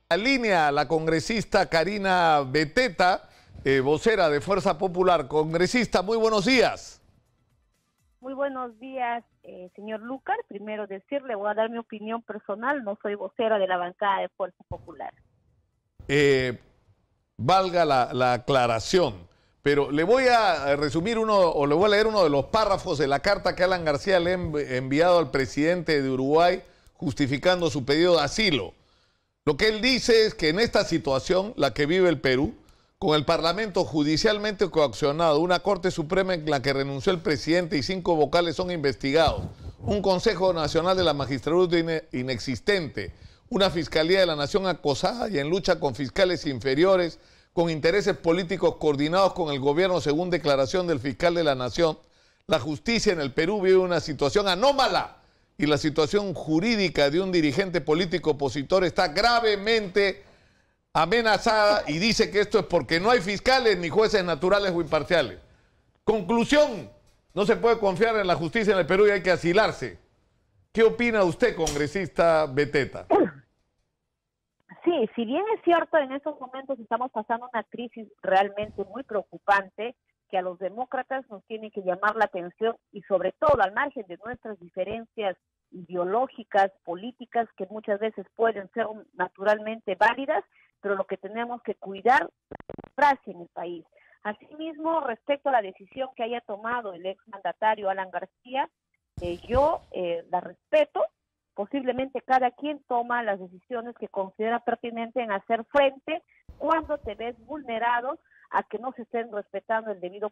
La línea, la congresista Karina Beteta, vocera de Fuerza Popular. Congresista, muy buenos días. Muy buenos días, señor Lucar. Primero decirle, voy a dar mi opinión personal, no soy vocera de la bancada de Fuerza Popular. Valga la aclaración, pero le voy a resumir le voy a leer uno de los párrafos de la carta que Alan García le ha enviado al presidente de Uruguay justificando su pedido de asilo. Lo que él dice es que en esta situación, la que vive el Perú, con el Parlamento judicialmente coaccionado, una Corte Suprema en la que renunció el presidente y 5 vocales son investigados, un Consejo Nacional de la Magistratura inexistente, una Fiscalía de la Nación acosada y en lucha con fiscales inferiores, con intereses políticos coordinados con el gobierno según declaración del fiscal de la Nación, la justicia en el Perú vive una situación anómala y la situación jurídica de un dirigente político opositor está gravemente amenazada y dice que esto es porque no hay fiscales ni jueces naturales o imparciales. Conclusión, no se puede confiar en la justicia en el Perú y hay que asilarse. ¿Qué opina usted, congresista Beteta? Sí, si bien es cierto, en estos momentos estamos pasando una crisis realmente muy preocupante que a los demócratas nos tiene que llamar la atención y sobre todo al margen de nuestras diferencias ideológicas, políticas, que muchas veces pueden ser naturalmente válidas, pero lo que tenemos que cuidar es la democracia en el país. Asimismo, respecto a la decisión que haya tomado el exmandatario Alan García, yo la respeto. Posiblemente cada quien toma las decisiones que considera pertinente en hacer frente cuando te ves vulnerado a que no se estén respetando el debido.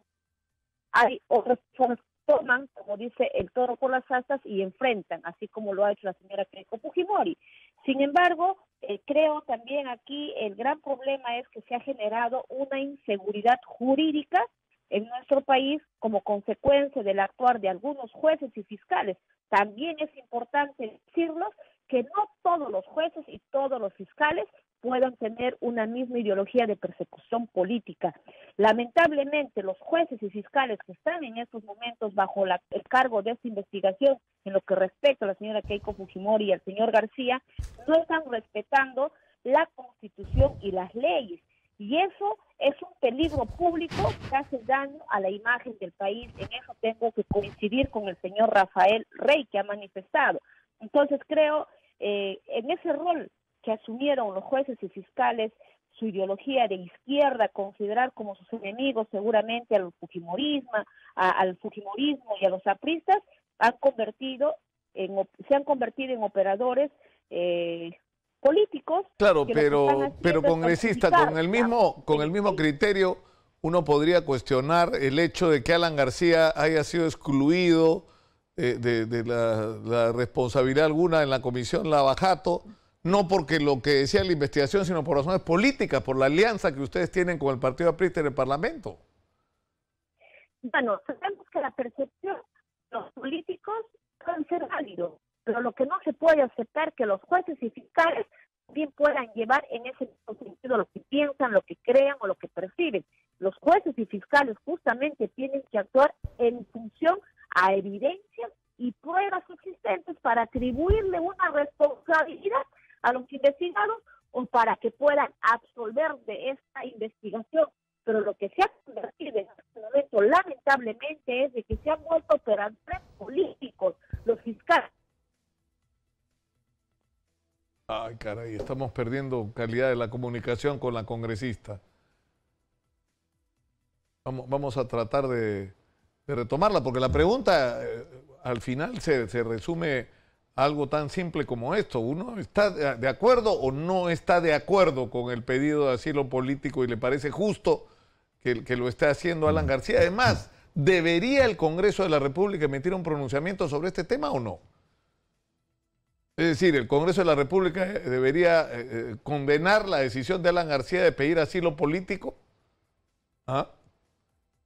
Hay otras personas que toman, como dice, el toro por las astas y enfrentan, así como lo ha hecho la señora Keiko Fujimori. Sin embargo, creo también aquí el gran problema es que se ha generado una inseguridad jurídica en nuestro país como consecuencia del actuar de algunos jueces y fiscales. También es importante decirlo que no todos los jueces y todos los fiscales puedan tener una misma ideología de persecución política. Lamentablemente, los jueces y fiscales que están en estos momentos bajo el cargo de esta investigación, en lo que respecta a la señora Keiko Fujimori y al señor García, no están respetando la Constitución y las leyes. Y eso es un peligro público que hace daño a la imagen del país. En eso tengo que coincidir con el señor Rafael Rey, que ha manifestado. Entonces creo, en ese rol que asumieron los jueces y fiscales, su ideología de izquierda, considerar como sus enemigos seguramente al fujimorismo y a los apristas, se han convertido en operadores políticos. Claro, pero congresista, con el mismo criterio, uno podría cuestionar el hecho de que Alan García haya sido excluido de la responsabilidad alguna en la comisión Lavajato, no porque lo que decía la investigación, sino por razones políticas, por la alianza que ustedes tienen con el partido aprista en el Parlamento. Bueno, sabemos que la percepción de los políticos puede ser válido, pero lo que no se puede aceptar es que los jueces y fiscales bien puedan llevar en ese sentido lo que piensan, lo que crean o lo que perciben. Los jueces y fiscales justamente tienen que actuar en función a evidencias y pruebas existentes para atribuirle una responsabilidad a los investigados o para que puedan absolver de esta investigación. Pero lo que se ha convertido en este momento, lamentablemente, es de que se han vuelto operadores políticos, los fiscales. Ay, caray, estamos perdiendo calidad de la comunicación con la congresista. Vamos a tratar de retomarla, porque la pregunta al final se resume a algo tan simple como esto. ¿Uno está de acuerdo o no está de acuerdo con el pedido de asilo político y le parece justo que lo esté haciendo Alan García? Además, ¿debería el Congreso de la República emitir un pronunciamiento sobre este tema o no? Es decir, ¿el Congreso de la República debería condenar la decisión de Alan García de pedir asilo político? ¿Ah?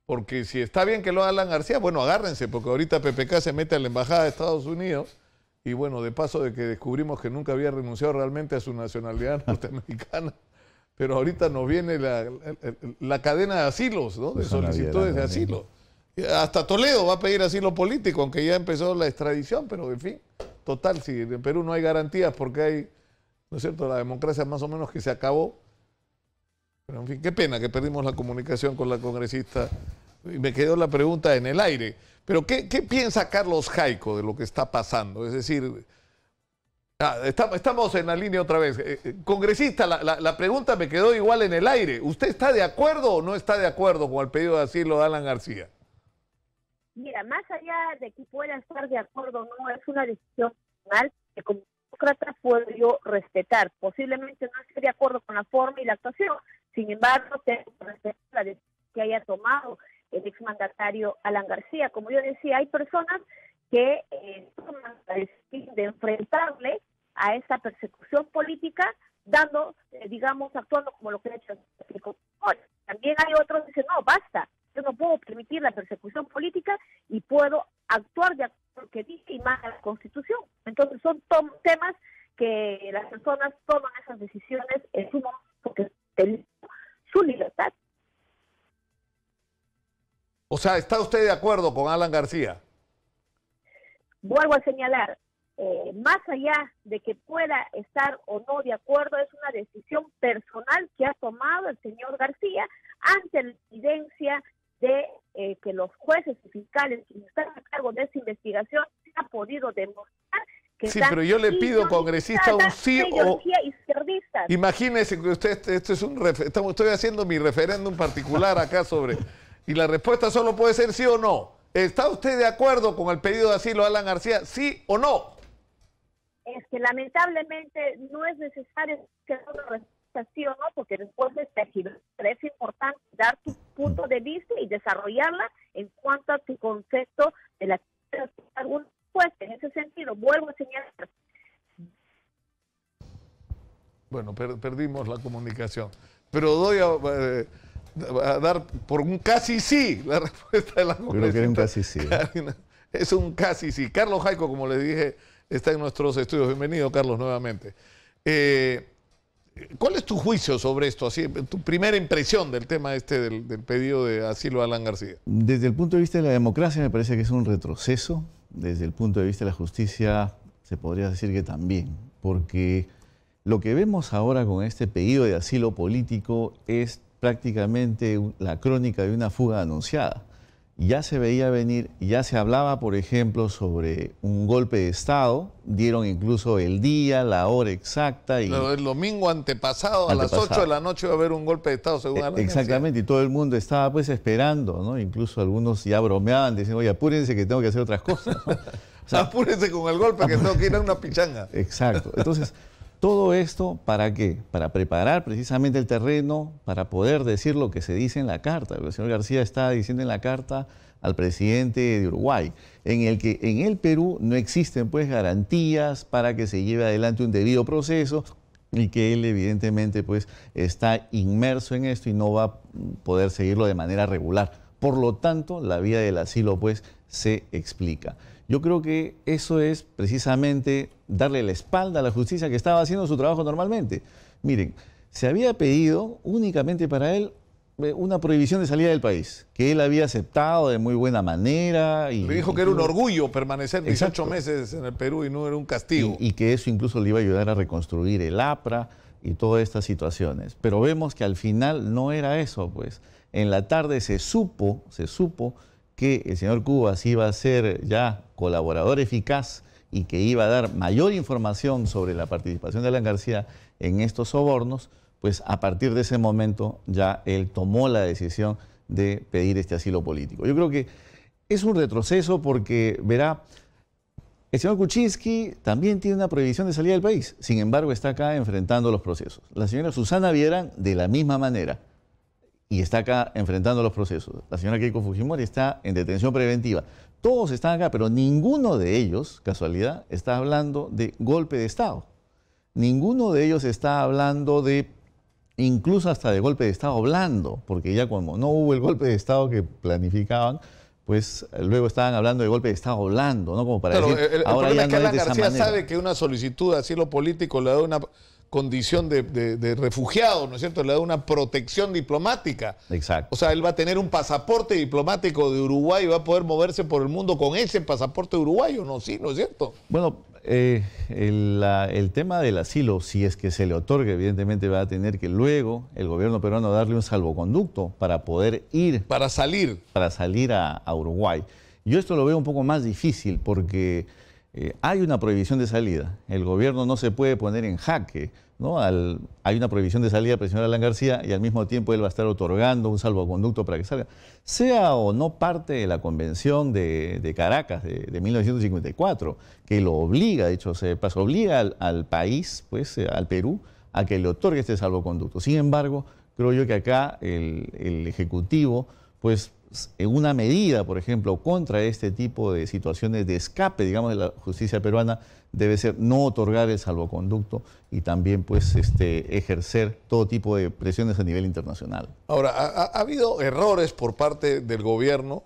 Porque si está bien que lo haga Alan García, bueno, agárrense, porque ahorita PPK se mete a la Embajada de Estados Unidos y bueno, de paso de que descubrimos que nunca había renunciado realmente a su nacionalidad norteamericana, pero ahorita nos viene la cadena de asilos, ¿no? De solicitudes de asilo. Hasta Toledo va a pedir asilo político, aunque ya empezó la extradición, pero en fin, total, si en Perú no hay garantías porque hay, ¿no es cierto?, la democracia más o menos que se acabó. Pero en fin, qué pena que perdimos la comunicación con la congresista y me quedó la pregunta en el aire. Pero ¿qué piensa Carlos Jaico de lo que está pasando? Es decir, estamos en la línea otra vez. Congresista, la pregunta me quedó igual en el aire. ¿Usted está de acuerdo o no está de acuerdo con el pedido de asilo de Alan García? Mira, más allá de que pueda estar de acuerdo o no, es una decisión personal que como demócrata puedo yo respetar. Posiblemente no esté de acuerdo con la forma y la actuación, sin embargo, tengo que respetar la decisión que haya tomado el exmandatario Alan García. Como yo decía, hay personas que toman la decisión de enfrentarle a esta persecución política, dando, digamos, actuando como lo que ha hecho. También hay otros que dicen, no, basta, yo no puedo permitir la persecución política y puedo actuar de acuerdo a lo que dice y más a la Constitución. Entonces son temas que las personas toman esas decisiones en su momento porque tienen su libertad. O sea, ¿está usted de acuerdo con Alan García? Vuelvo a señalar, más allá de que pueda estar o no de acuerdo, es una decisión personal que ha tomado el señor García ante la evidencia de que los jueces y fiscales que están a cargo de esa investigación han podido demostrar que sí, pero yo le pido, congresista, un sí o... Imagínese que usted, estoy haciendo mi referéndum particular acá sobre... Y la respuesta solo puede ser sí o no. ¿Está usted de acuerdo con el pedido de asilo de Alan García, sí o no? Es que lamentablemente no es necesario que una respuesta sí o no, porque después de esta actividad es importante dar tu punto de vista y desarrollarla en cuanto a tu concepto de la alguna respuesta. En ese sentido, vuelvo a señalar. Bueno, perdimos la comunicación. Pero doy a dar por un casi sí la respuesta de la congresista. Creo que era un casi sí. Es un casi sí. Carlos Jaico, como le dije, está en nuestros estudios. Bienvenido, Carlos, nuevamente. ¿Cuál es tu juicio sobre esto? Así, tu primera impresión del tema del pedido de asilo de Alan García. Desde el punto de vista de la democracia me parece que es un retroceso. Desde el punto de vista de la justicia se podría decir que también. Porque lo que vemos ahora con este pedido de asilo político es prácticamente la crónica de una fuga anunciada. Ya se veía venir, ya se hablaba, por ejemplo, sobre un golpe de Estado, dieron incluso el día, la hora exacta. Y el domingo antepasado, a las 8 de la noche va a haber un golpe de Estado, según Alan García. Exactamente, y todo el mundo estaba pues esperando, ¿no? Incluso algunos ya bromeaban, diciendo, oye, apúrense que tengo que hacer otras cosas, ¿no? O sea, apúrense con el golpe que tengo que ir a una pichanga. Exacto, entonces... ¿Todo esto para qué? Para preparar precisamente el terreno para poder decir lo que se dice en la carta. El señor García está diciendo en la carta al presidente de Uruguay, en el que en el Perú no existen pues garantías para que se lleve adelante un debido proceso y que él evidentemente pues está inmerso en esto y no va a poder seguirlo de manera regular. Por lo tanto, la vía del asilo pues se explica. Yo creo que eso es precisamente darle la espalda a la justicia que estaba haciendo su trabajo normalmente. Miren, se había pedido únicamente para él una prohibición de salida del país, que él había aceptado de muy buena manera. Le dijo que era un orgullo permanecer 18 meses en el Perú y no era un castigo. Y que eso incluso le iba a ayudar a reconstruir el APRA y todas estas situaciones. Pero vemos que al final no era eso, pues. En la tarde se supo que el señor Cubas iba a ser ya colaborador eficaz y que iba a dar mayor información sobre la participación de Alan García en estos sobornos, pues a partir de ese momento ya él tomó la decisión de pedir este asilo político. Yo creo que es un retroceso porque, verá, el señor Kuczynski también tiene una prohibición de salida del país, sin embargo está acá enfrentando los procesos. La señora Susana Villarán de la misma manera. Y está acá enfrentando los procesos. La señora Keiko Fujimori está en detención preventiva. Todos están acá, pero ninguno de ellos, casualidad, está hablando de golpe de Estado. Ninguno de ellos está hablando de, incluso hasta de golpe de Estado blando, porque ya como no hubo el golpe de Estado que planificaban, pues luego estaban hablando de golpe de Estado blando, ¿no? Como para decir, el ahora problema ya es que no Alan es de esa García manera. sabe que una solicitud de asilo político le da una condición de refugiado, ¿no es cierto? Le da una protección diplomática. Exacto. O sea, él va a tener un pasaporte diplomático de Uruguay y va a poder moverse por el mundo con ese pasaporte uruguayo, ¿no? Sí, ¿no es cierto? Bueno, el tema del asilo, si es que se le otorga, evidentemente va a tener que luego el gobierno peruano darle un salvoconducto para poder ir. Para salir. Para salir a Uruguay. Yo esto lo veo un poco más difícil porque hay una prohibición de salida. El gobierno no se puede poner en jaque, ¿no? Hay una prohibición de salida para el señor Alan García y al mismo tiempo él va a estar otorgando un salvoconducto para que salga. Sea o no parte de la Convención de Caracas de 1954, que lo obliga, dicho sea de paso, obliga al país, pues, al Perú, a que le otorgue este salvoconducto. Sin embargo, creo yo que acá el Ejecutivo, pues, en una medida, por ejemplo, contra este tipo de situaciones de escape, digamos, de la justicia peruana, debe ser no otorgar el salvoconducto y también, pues, ejercer todo tipo de presiones a nivel internacional. Ahora, ha habido errores por parte del gobierno,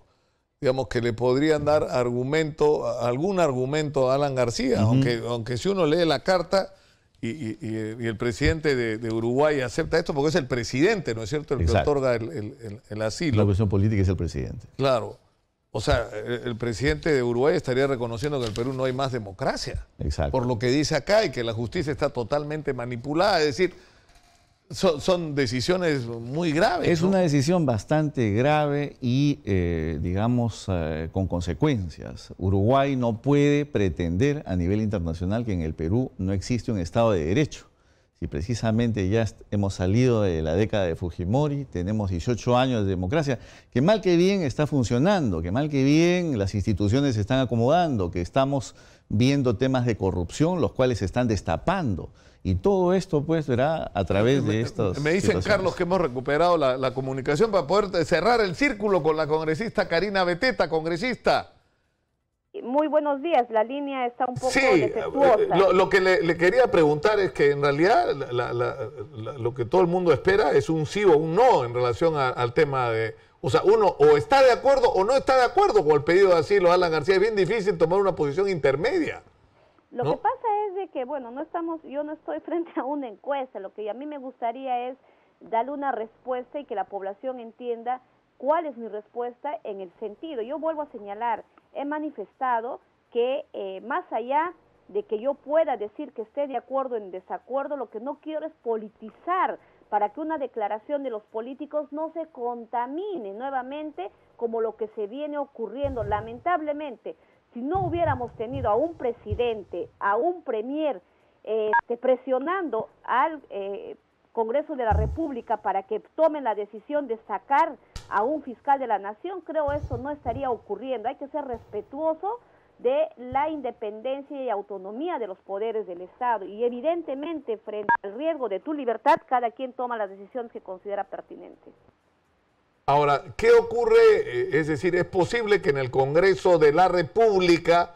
digamos, que le podrían dar algún argumento a Alan García, aunque si uno lee la carta y el presidente de Uruguay acepta esto, porque es el presidente, ¿no es cierto?, el que otorga el asilo. La cuestión política es el presidente. Claro. O sea, el presidente de Uruguay estaría reconociendo que en el Perú no hay más democracia. Exacto. Por lo que dice acá y que la justicia está totalmente manipulada. Es decir, son decisiones muy graves. Es ¿no? una decisión bastante grave y, digamos, con consecuencias. Uruguay no puede pretender a nivel internacional que en el Perú no existe un Estado de Derecho. Si precisamente ya hemos salido de la década de Fujimori, tenemos 18 años de democracia, que mal que bien está funcionando, que mal que bien las instituciones se están acomodando, que estamos viendo temas de corrupción, los cuales se están destapando. Y todo esto, pues, verá a través de estos. Me dicen, Carlos, que hemos recuperado la comunicación para poder cerrar el círculo con la congresista Karina Beteta, congresista. Muy buenos días, la línea está un poco defectuosa. Lo que le quería preguntar es que en realidad lo que todo el mundo espera es un sí o un no en relación al tema de... O sea, uno o está de acuerdo o no está de acuerdo con el pedido de asilo de Alan García. Es bien difícil tomar una posición intermedia. Lo que pasa es de que, bueno, yo no estoy frente a una encuesta. Lo que a mí me gustaría es darle una respuesta y que la población entienda cuál es mi respuesta en el sentido. Yo vuelvo a señalar, he manifestado que más allá de que yo pueda decir que esté de acuerdo o en desacuerdo, lo que no quiero es politizar para que una declaración de los políticos no se contamine nuevamente como lo que se viene ocurriendo. Lamentablemente, si no hubiéramos tenido a un presidente, a un premier presionando al Congreso de la República para que tomen la decisión de sacar a un fiscal de la nación, creo eso no estaría ocurriendo. Hay que ser respetuoso de la independencia y autonomía de los poderes del Estado y evidentemente frente al riesgo de tu libertad, cada quien toma las decisiones que considera pertinentes. Ahora, ¿qué ocurre? Es decir, ¿es posible que en el Congreso de la República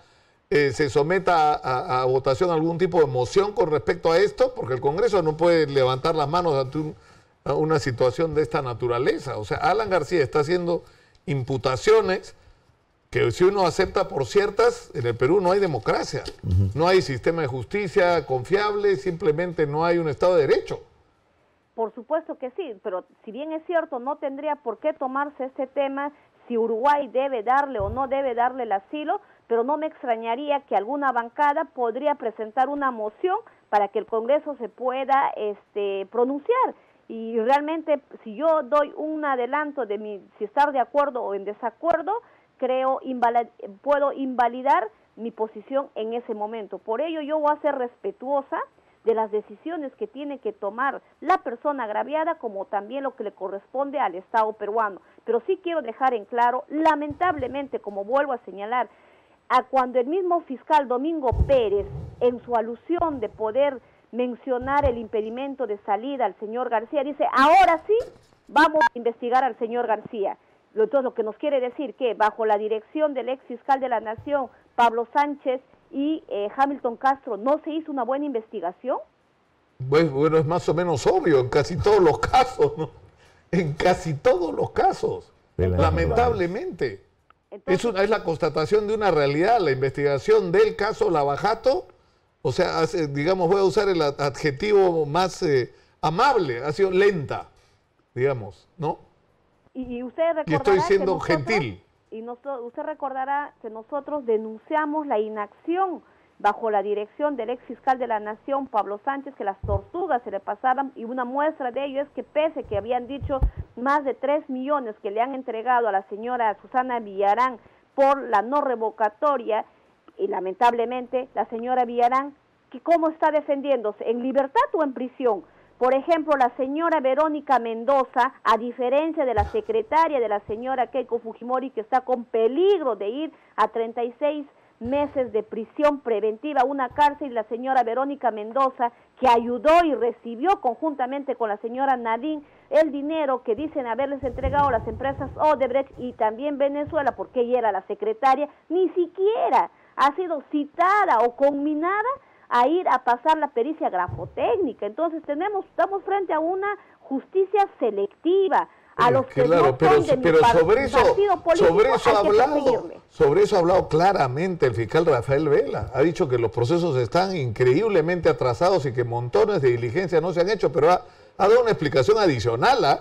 se someta a votación algún tipo de moción con respecto a esto? Porque el Congreso no puede levantar las manos ante una situación de esta naturaleza. O sea, Alan García está haciendo imputaciones que si uno acepta por ciertas, en el Perú no hay democracia, no hay sistema de justicia confiable, simplemente no hay un Estado de Derecho. Por supuesto que sí, pero si bien es cierto, no tendría por qué tomarse este tema si Uruguay debe darle o no debe darle el asilo, pero no me extrañaría que alguna bancada podría presentar una moción para que el Congreso se pueda pronunciar. Y realmente, si yo doy un adelanto de si estar de acuerdo o en desacuerdo, puedo invalidar mi posición en ese momento. Por ello, yo voy a ser respetuosa de las decisiones que tiene que tomar la persona agraviada, como también lo que le corresponde al Estado peruano. Pero sí quiero dejar en claro, lamentablemente, como vuelvo a señalar, cuando el mismo fiscal Domingo Pérez, en su alusión de poder mencionar el impedimento de salida al señor García, dice, ahora sí vamos a investigar al señor García. Entonces, lo que nos quiere decir que bajo la dirección del ex fiscal de la Nación, Pablo Sánchez, y Hamilton Castro, ¿no se hizo una buena investigación? Bueno, es más o menos obvio en casi todos los casos, ¿no? En casi todos los casos, lamentablemente. Entonces, es la constatación de una realidad. La investigación del caso Lava Jato O sea, digamos, voy a usar el adjetivo más amable, ha sido lenta, digamos, ¿no? Y usted recordará Y estoy siendo que nosotros, gentil. Usted recordará que nosotros denunciamos la inacción bajo la dirección del ex fiscal de la Nación, Pablo Sánchez, que las tortugas se le pasaban, y una muestra de ello es que pese que habían dicho más de 3 millones que le han entregado a la señora Susana Villarán por la no revocatoria, y lamentablemente la señora Villarán, que ¿cómo está defendiéndose? ¿En libertad o en prisión? Por ejemplo, la señora Verónica Mendoza, a diferencia de la secretaria de la señora Keiko Fujimori, que está con peligro de ir a 36 meses de prisión preventiva a una cárcel, y la señora Verónica Mendoza, que ayudó y recibió conjuntamente con la señora Nadine el dinero que dicen haberles entregado las empresas Odebrecht y también Venezuela, porque ella era la secretaria, ni siquiera ha sido citada o conminada a ir a pasar la pericia grafotécnica. Entonces estamos frente a una justicia selectiva. A los que claro, no pero son de partido político sobre eso ha hablado claramente el fiscal Rafael Vela. Ha dicho que los procesos están increíblemente atrasados y que montones de diligencias no se han hecho, pero ha dado una explicación adicional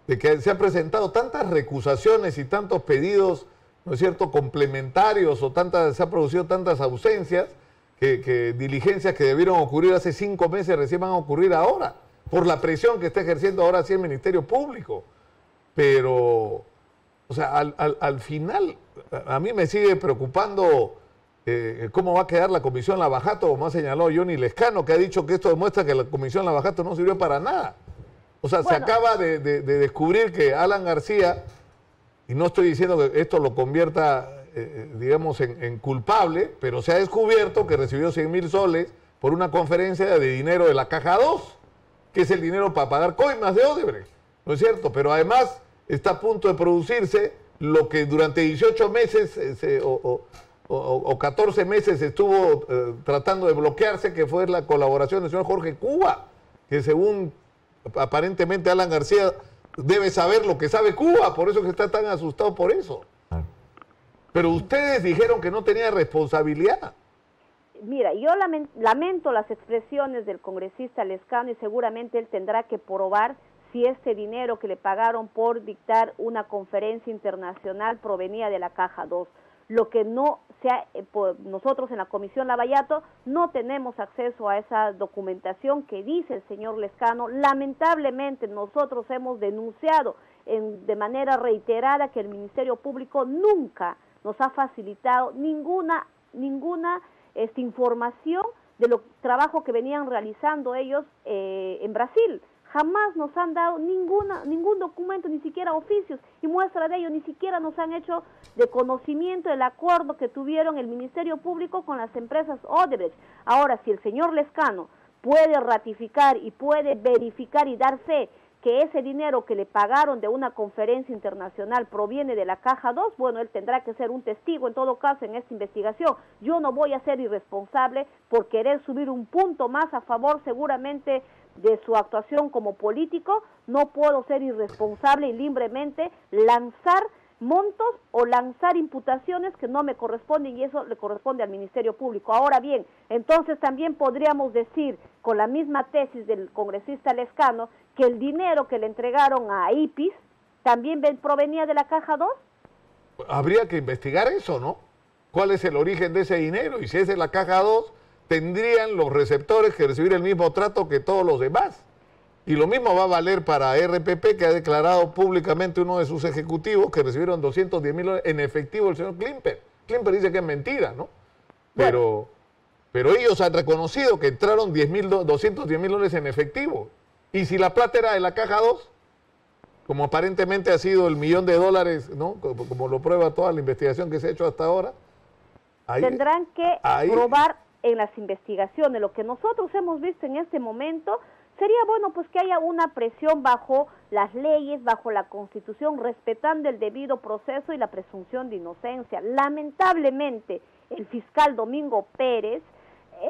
de que se han presentado tantas recusaciones y tantos pedidos, ¿no es cierto?, complementarios, o se han producido tantas ausencias, que diligencias que debieron ocurrir hace 5 meses recién van a ocurrir ahora, por la presión que está ejerciendo ahora sí el Ministerio Público. Pero, o sea, al final, a mí me sigue preocupando cómo va a quedar la Comisión Lavajato, como ha señalado Johnny Lescano, que ha dicho que esto demuestra que la Comisión Lavajato no sirvió para nada. O sea, se acaba de descubrir que Alan García, y no estoy diciendo que esto lo convierta, digamos, en culpable, pero se ha descubierto que recibió 100.000 soles por una conferencia de dinero de la Caja 2, que es el dinero para pagar coimas de Odebrecht, ¿no es cierto? Pero además está a punto de producirse lo que durante 18 meses o 14 meses estuvo tratando de bloquearse, que fue la colaboración del señor Jorge Cuba, que según aparentemente Alan García debe saber lo que sabe Cuba, por eso que está tan asustado por eso. Pero ustedes dijeron que no tenía responsabilidad. Mira, yo lamento las expresiones del congresista Lescano, y seguramente él tendrá que probar si este dinero que le pagaron por dictar una conferencia internacional provenía de la Caja 2. Lo que no sea, nosotros en la Comisión Lavallato no tenemos acceso a esa documentación que dice el señor Lescano. Lamentablemente nosotros hemos denunciado de manera reiterada que el Ministerio Público nunca nos ha facilitado ninguna información de los trabajos que venían realizando ellos en Brasil. Jamás nos han dado ningún documento, ni siquiera oficios, y muestra de ello, ni siquiera nos han hecho de conocimiento el acuerdo que tuvieron el Ministerio Público con las empresas Odebrecht. Ahora, si el señor Lescano puede ratificar y puede verificar y dar fe que ese dinero que le pagaron de una conferencia internacional proviene de la Caja 2, bueno, él tendrá que ser un testigo en todo caso en esta investigación. Yo no voy a ser irresponsable por querer subir un punto más a favor seguramente de su actuación como político. No puedo ser irresponsable y libremente lanzar montos o lanzar imputaciones que no me corresponden, y eso le corresponde al Ministerio Público. Ahora bien, entonces también podríamos decir, con la misma tesis del congresista Lescano, que el dinero que le entregaron a IPIS también provenía de la Caja 2. Habría que investigar eso, ¿no? ¿Cuál es el origen de ese dinero? Y si es de la Caja 2, tendrían los receptores que recibir el mismo trato que todos los demás. Y lo mismo va a valer para RPP, que ha declarado públicamente uno de sus ejecutivos que recibieron 210.000 en efectivo el señor Klimper. Klimper dice que es mentira, ¿no? Pero ellos han reconocido que entraron 210.000 dólares en efectivo. Y si la plata era de la Caja 2, como aparentemente ha sido el $1.000.000, ¿no? Como lo prueba toda la investigación que se ha hecho hasta ahora. Tendrán que probar en las investigaciones. Lo que nosotros hemos visto en este momento sería bueno pues que haya una presión bajo las leyes, bajo la Constitución, respetando el debido proceso y la presunción de inocencia. Lamentablemente, el fiscal Domingo Pérez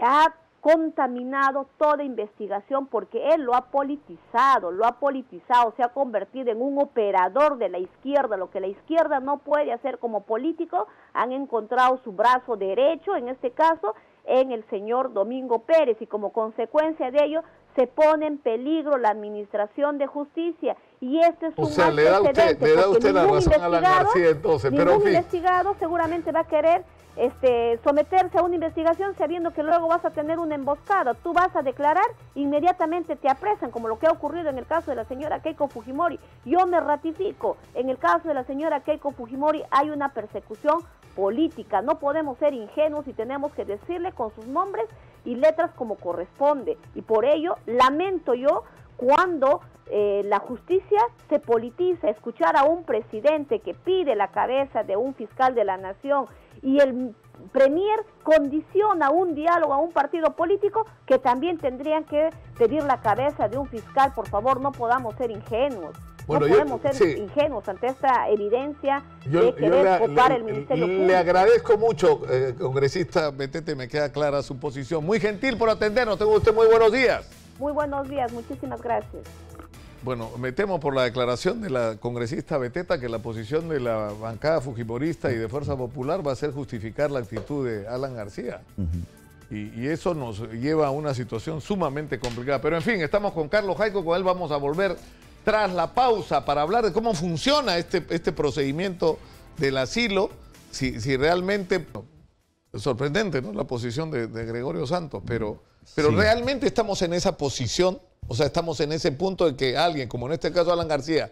ha contaminado toda investigación porque él lo ha politizado, se ha convertido en un operador de la izquierda. Lo que la izquierda no puede hacer como político, han encontrado su brazo derecho, en este caso, en el señor Domingo Pérez, y como consecuencia de ello se pone en peligro la administración de justicia, y este es un mal precedente, le da usted la razón a Alan García, entonces, pero ningún investigado seguramente va a querer someterse a una investigación sabiendo que luego vas a tener una emboscada. Tú vas a declarar, inmediatamente te apresan, como lo que ha ocurrido en el caso de la señora Keiko Fujimori. Yo me ratifico, en el caso de la señora Keiko Fujimori hay una persecución política. No podemos ser ingenuos y tenemos que decirle con sus nombres y letras como corresponde, y por ello lamento yo cuando la justicia se politiza. Escuchar a un presidente que pide la cabeza de un fiscal de la nación y el premier condiciona un diálogo a un partido político que también tendrían que pedir la cabeza de un fiscal. Por favor, no podamos ser ingenuos. Bueno, no podemos ser ingenuos ante esta evidencia de querer copar el Ministerio Público. Le agradezco mucho, congresista Betete, me queda clara su posición. Muy gentil por atendernos. Tenga usted muy buenos días. Muy buenos días, muchísimas gracias. Bueno, me temo por la declaración de la congresista Beteta que la posición de la bancada fujimorista y de Fuerza Popular va a ser justificar la actitud de Alan García. Y eso nos lleva a una situación sumamente complicada. Pero en fin, estamos con Carlos Jaico, con él vamos a volver tras la pausa para hablar de cómo funciona este procedimiento del asilo, si realmente... Sorprendente, ¿no? La posición de Gregorio Santos, pero sí, realmente estamos en esa posición, o sea, estamos en ese punto de que alguien, como en este caso Alan García,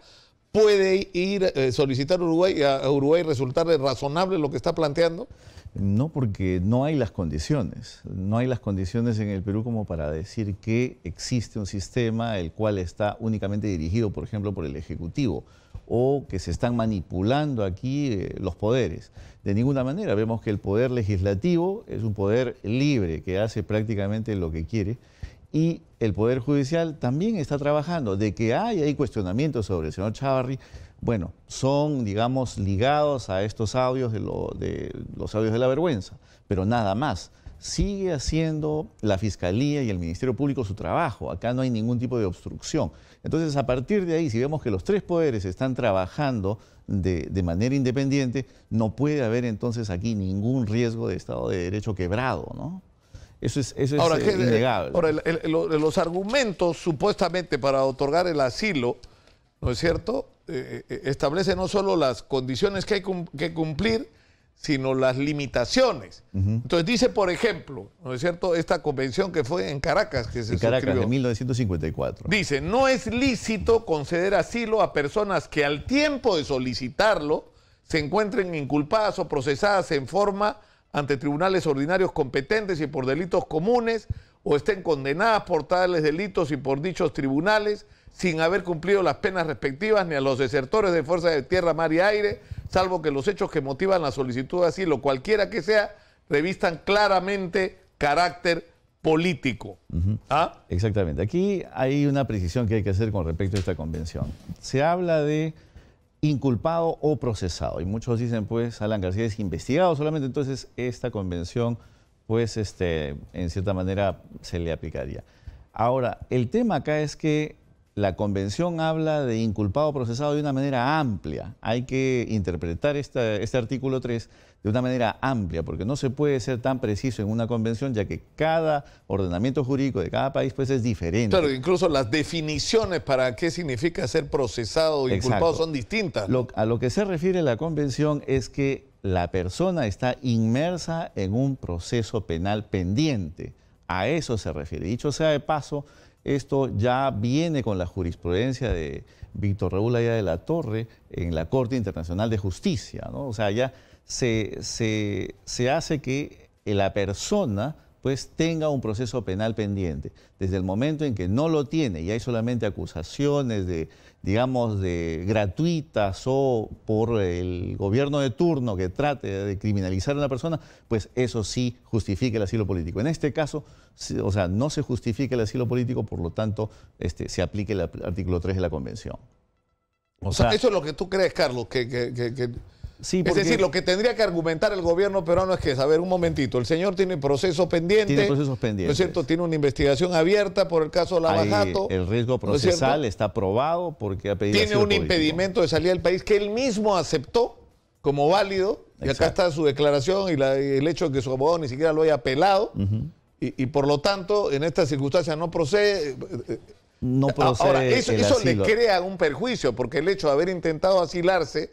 puede ir solicitar a Uruguay resultarle razonable lo que está planteando. No, porque no hay las condiciones. No hay las condiciones en el Perú como para decir que existe un sistema el cual está únicamente dirigido, por ejemplo, por el Ejecutivo, o que se están manipulando aquí los poderes. De ninguna manera. Vemos que el poder legislativo es un poder libre, que hace prácticamente lo que quiere, y el Poder Judicial también está trabajando. De que hay cuestionamientos sobre el señor Chávarri, bueno, son, digamos, ligados a estos audios de los audios de la vergüenza, pero nada más. Sigue haciendo la Fiscalía y el Ministerio Público su trabajo. Acá no hay ningún tipo de obstrucción. Entonces, a partir de ahí, si vemos que los tres poderes están trabajando de manera independiente, no puede haber entonces aquí ningún riesgo de Estado de Derecho quebrado, ¿no? Eso es innegable. Ahora, los argumentos supuestamente para otorgar el asilo, ¿no es cierto?, establece no solo las condiciones que hay que cumplir, sino las limitaciones. Entonces dice, por ejemplo, ¿no es cierto?, esta convención que fue en Caracas, que se suscribió. En Caracas, de 1954. Dice, no es lícito conceder asilo a personas que al tiempo de solicitarlo se encuentren inculpadas o procesadas en forma ante tribunales ordinarios competentes y por delitos comunes, o estén condenadas por tales delitos y por dichos tribunales, sin haber cumplido las penas respectivas, ni a los desertores de fuerzas de tierra, mar y aire, salvo que los hechos que motivan la solicitud de asilo, cualquiera que sea, revistan claramente carácter político. ¿Ah? Exactamente. Aquí hay una precisión que hay que hacer con respecto a esta convención. Se habla de inculpado o procesado, y muchos dicen, pues, Alan García es investigado solamente, entonces esta convención, pues, en cierta manera se le aplicaría. Ahora, el tema acá es que la convención habla de inculpado o procesado de una manera amplia. Hay que interpretar este artículo 3 de una manera amplia, porque no se puede ser tan preciso en una convención, ya que cada ordenamiento jurídico de cada país pues es diferente. Claro, incluso las definiciones para qué significa ser procesado o inculpado son distintas. A lo que se refiere la convención es que la persona está inmersa en un proceso penal pendiente. A eso se refiere. Dicho sea de paso, esto ya viene con la jurisprudencia de Víctor Raúl Aya de la Torre en la Corte Internacional de Justicia, ¿no? O sea, ya se hace que la persona pues tenga un proceso penal pendiente. Desde el momento en que no lo tiene y hay solamente acusaciones digamos, gratuitas o por el gobierno de turno que trate de criminalizar a una persona, pues eso sí justifica el asilo político. En este caso, o sea, no se justifica el asilo político, por lo tanto, se aplique el artículo 3 de la Convención. O sea, eso es lo que tú crees, Carlos, sí, porque... Es decir, lo que tendría que argumentar el gobierno peruano es que, a ver, un momentito, el señor tiene proceso pendiente. Tiene procesos pendientes. ¿No es cierto? Tiene una investigación abierta por el caso de Lavajato. El riesgo procesal está probado porque ha pedido tiene un impedimento de salida del país que él mismo aceptó como válido Y acá está su declaración y el hecho de que su abogado ni siquiera lo haya apelado. Y por lo tanto, en estas circunstancias no procede. No procede. Ahora, eso le crea un perjuicio, porque el hecho de haber intentado asilarse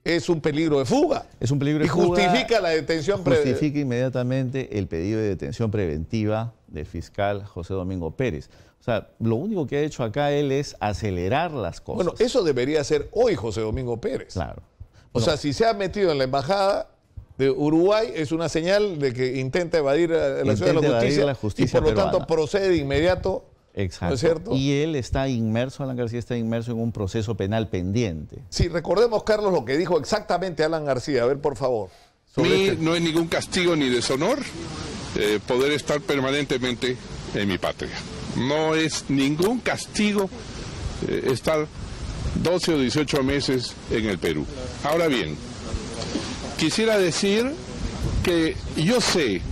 es un peligro de fuga. Es un peligro de fuga. Y justifica la detención preventiva. Justifica inmediatamente el pedido de detención preventiva del fiscal José Domingo Pérez. O sea, lo único que ha hecho acá él es acelerar las cosas. Bueno, eso debería ser hoy José Domingo Pérez. Claro. O sea, si se ha metido en la embajada de Uruguay, es una señal de que intenta evadir la acción de la justicia y por lo tanto procede de inmediato. Exacto. ¿No es cierto? Y él está inmerso, Alan García está inmerso en un proceso penal pendiente. Sí, recordemos, Carlos, lo que dijo exactamente Alan García. A ver, por favor. A mí no es ningún castigo ni deshonor poder estar permanentemente en mi patria. No es ningún castigo estar 12 o 18 meses en el Perú. Ahora bien, quisiera decir que yo sé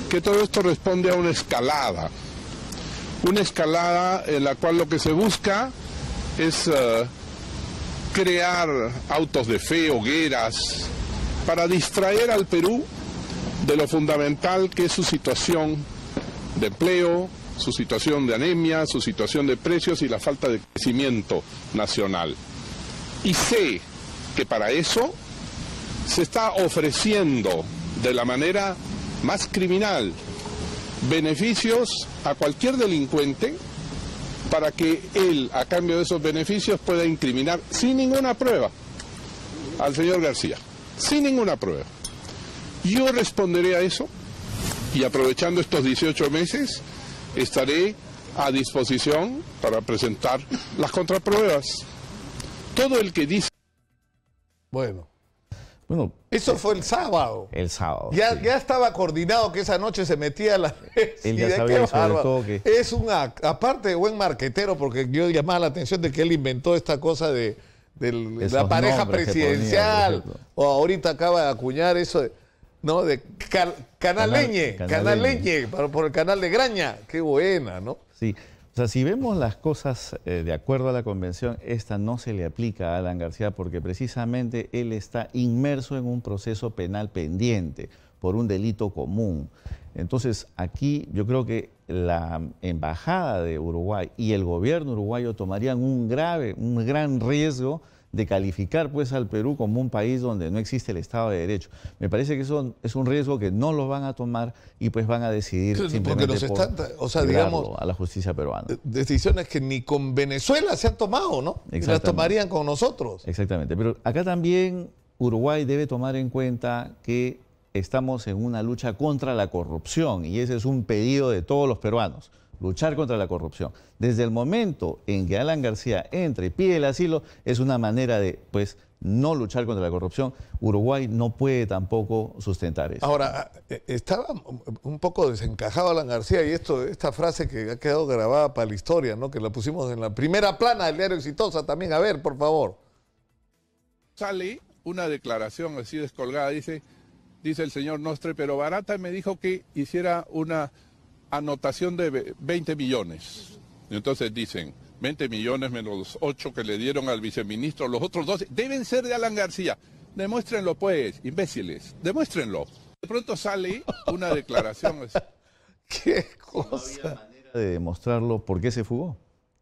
que todo esto responde a una escalada en la cual lo que se busca es crear autos de fe, hogueras, para distraer al Perú de lo fundamental que es su situación de empleo, su situación de anemia, su situación de precios y la falta de crecimiento nacional. Y sé que para eso se está ofreciendo de la manera más criminal beneficios a cualquier delincuente para que él, a cambio de esos beneficios, pueda incriminar sin ninguna prueba al señor García, sin ninguna prueba. Yo responderé a eso y aprovechando estos 18 meses estaré a disposición para presentar las contrapruebas. Todo el que dice... Bueno, eso fue el sábado. El sábado. Ya estaba coordinado que esa noche se metía a la vez. Él ya sabía sobre todo que... Es aparte de buen marquetero, porque yo llamaba la atención de que él inventó esta cosa de la pareja presidencial. O ahorita acaba de acuñar eso de Canaleñe, por el canal de Graña. Qué buena, ¿no? Sí. O sea, si vemos las cosas de acuerdo a la convención, esta no se le aplica a Alan García porque precisamente él está inmerso en un proceso penal pendiente por un delito común. Entonces, aquí yo creo que la Embajada de Uruguay y el gobierno uruguayo tomarían un gran riesgo de calificar pues al Perú como un país donde no existe el Estado de Derecho. Me parece que eso es un riesgo que no lo van a tomar y pues van a decidir simplemente digamos, a la justicia peruana. Decisiones que ni con Venezuela se han tomado, ¿no? Y las tomarían con nosotros. Exactamente, pero acá también Uruguay debe tomar en cuenta que estamos en una lucha contra la corrupción y ese es un pedido de todos los peruanos. Luchar contra la corrupción. Desde el momento en que Alan García entra y pide el asilo, es una manera de, pues, no luchar contra la corrupción. Uruguay no puede tampoco sustentar eso. Ahora, estaba un poco desencajado Alan García y esta frase que ha quedado grabada para la historia, ¿no? Que la pusimos en la primera plana del diario Exitosa también. A ver, por favor. Sale una declaración así descolgada, dice el señor Nostre, pero Barata me dijo que hiciera una anotación de 20 millones. Y entonces dicen, 20 millones menos los 8 que le dieron al viceministro, los otros 12 deben ser de Alan García. Demuéstrenlo pues, imbéciles, demuéstrenlo. De pronto sale una declaración así. ¿Qué cosa? No había manera de demostrarlo por qué se fugó.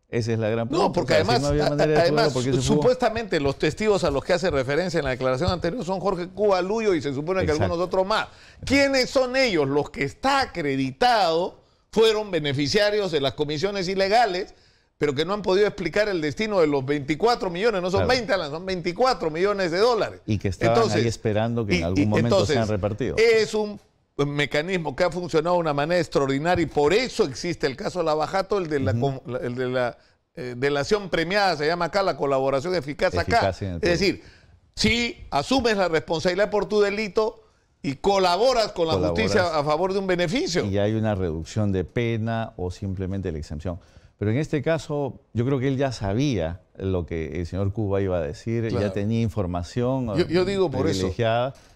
Esa es la gran pregunta. No, porque además, supuestamente los testigos a los que hace referencia en la declaración anterior son Jorge Cuba Luyo y se supone que algunos otros más. ¿Quiénes son ellos? Los que está acreditado fueron beneficiarios de las comisiones ilegales, pero que no han podido explicar el destino de los 24 millones, no son 20, son 24 millones de dólares. Y que estaban ahí esperando que en algún momento sean repartidos. Es un mecanismo que ha funcionado de una manera extraordinaria y por eso existe el caso Lavajato, el de la delación premiada, se llama acá la colaboración eficaz acá. Es decir, si asumes la responsabilidad por tu delito y colaboras con la justicia a favor de un beneficio. Y hay una reducción de pena o simplemente la exención. Pero en este caso, yo creo que él ya sabía lo que el señor Cuba iba a decir, ya tenía información yo digo por eso,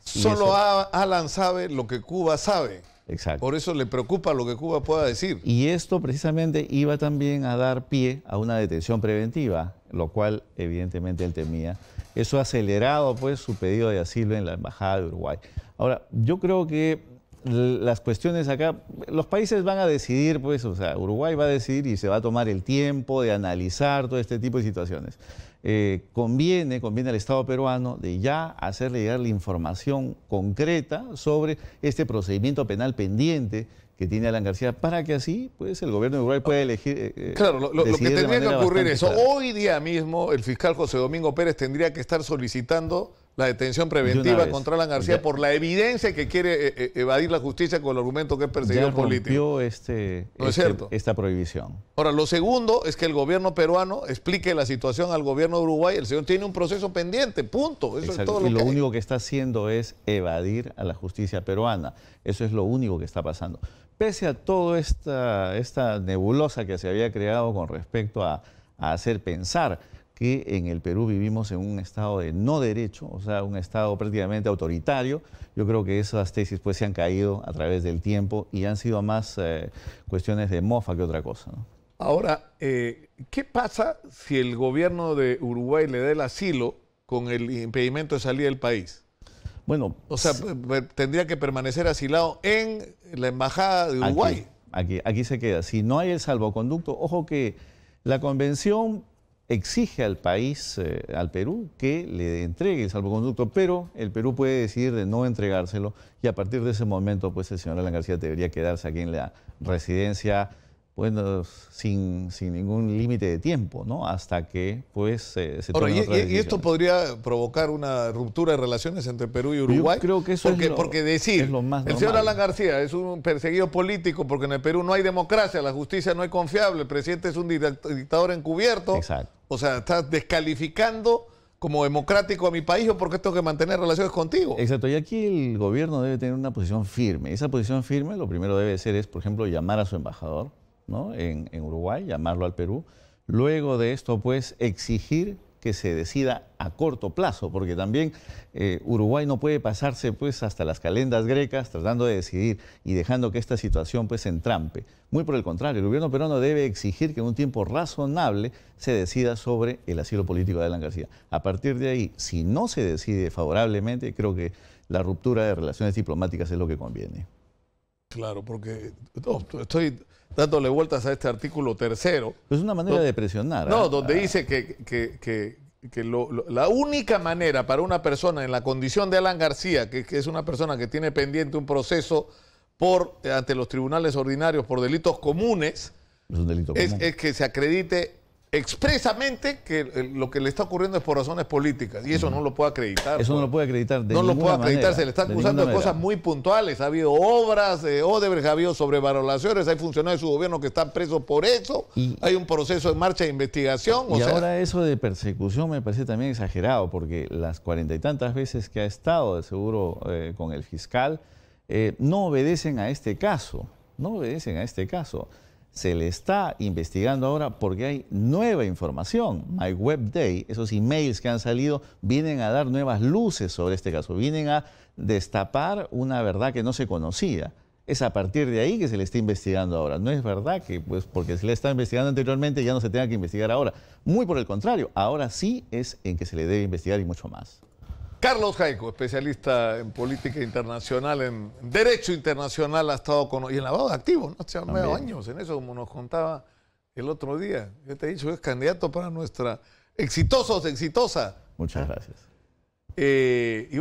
solo Alan sabe lo que Cuba sabe. Exacto. Por eso le preocupa lo que Cuba pueda decir. Y esto precisamente iba también a dar pie a una detención preventiva, lo cual evidentemente él temía. Eso ha acelerado pues su pedido de asilo en la Embajada de Uruguay. Ahora, yo creo que las cuestiones acá, los países van a decidir, pues, o sea, Uruguay va a decidir y se va a tomar el tiempo de analizar todo este tipo de situaciones. Conviene al Estado peruano de ya hacerle llegar la información concreta sobre este procedimiento penal pendiente que tiene Alan García, para que así pues el gobierno de Uruguay pueda elegir. Claro, lo que tendría que ocurrir es, clara. hoy día mismo el fiscal José Domingo Pérez tendría que estar solicitando la detención preventiva contra Alan García por la evidencia que quiere evadir la justicia con el argumento que es perseguido político. ¿No es cierto? Esta prohibición. Ahora, lo segundo es que el gobierno peruano explique la situación al gobierno de Uruguay. El señor tiene un proceso pendiente, punto. Eso es todo lo que lo único que está haciendo es evadir a la justicia peruana. Eso es lo único que está pasando. Pese a toda esta nebulosa que se había creado con respecto a hacer pensar que en el Perú vivimos en un estado de no derecho, o sea, un estado prácticamente autoritario. Yo creo que esas tesis pues se han caído a través del tiempo y han sido más cuestiones de mofa que otra cosa, ¿no? Ahora, ¿qué pasa si el gobierno de Uruguay le da el asilo con el impedimento de salir del país? Bueno, o sea, tendría que permanecer asilado en la Embajada de Uruguay. Aquí se queda. Si no hay el salvoconducto, ojo que la convención exige al país, al Perú, que le entregue el salvoconducto, pero el Perú puede decidir de no entregárselo y a partir de ese momento, pues el señor Alan García debería quedarse aquí en la residencia, bueno, sin ningún límite de tiempo, ¿no? Hasta que, pues, se tome otra decisión. ¿Y esto podría provocar una ruptura de relaciones entre Perú y Uruguay? Yo creo que eso porque decir, es lo más normal. El señor Alan García es un perseguido político porque en el Perú no hay democracia, la justicia no es confiable, el presidente es un dictador encubierto. Exacto. O sea, estás descalificando como democrático a mi país o porque tengo que mantener relaciones contigo. Exacto, y aquí el gobierno debe tener una posición firme. Esa posición firme lo primero debe ser es, por ejemplo, llamar a su embajador, ¿no? en Uruguay, llamarlo al Perú. Luego de esto, pues, exigir que se decida a corto plazo, porque también Uruguay no puede pasarse pues hasta las calendas grecas tratando de decidir y dejando que esta situación pues se entrampe. Muy por el contrario, el gobierno peruano debe exigir que en un tiempo razonable se decida sobre el asilo político de Alan García. A partir de ahí, si no se decide favorablemente, creo que la ruptura de relaciones diplomáticas es lo que conviene. Claro, porque estoy dándole vueltas a este artículo 3º. Es una manera de presionar. No, donde dice que la única manera para una persona en la condición de Alan García, que es una persona que tiene pendiente un proceso ante los tribunales ordinarios por delitos comunes, es un delito común. Es que se acredite expresamente que lo que le está ocurriendo es por razones políticas, y eso no lo puede acreditar. Eso no lo puede acreditar de ninguna manera. No lo puede acreditar, se le está acusando de cosas muy puntuales. Ha habido obras de Odebrecht, ha habido sobrevaloraciones, hay funcionarios de su gobierno que están presos por eso, hay un proceso en marcha de investigación. Y ahora eso de persecución me parece también exagerado, porque las 40 y tantas veces que ha estado de seguro con el fiscal no obedecen a este caso, Se le está investigando ahora porque hay nueva información. My Web Day, esos emails que han salido, vienen a dar nuevas luces sobre este caso, vienen a destapar una verdad que no se conocía. Es a partir de ahí que se le está investigando ahora. No es verdad que, pues, porque se le está investigando anteriormente ya no se tenga que investigar ahora. Muy por el contrario, ahora sí es en que se le debe investigar y mucho más. Carlos Jaico, especialista en política internacional, en derecho internacional, ha estado y en lavado de activos, ¿no? Lleva 9 años en eso, como nos contaba el otro día. Yo te he dicho que es candidato para nuestra exitosa. Muchas gracias. Y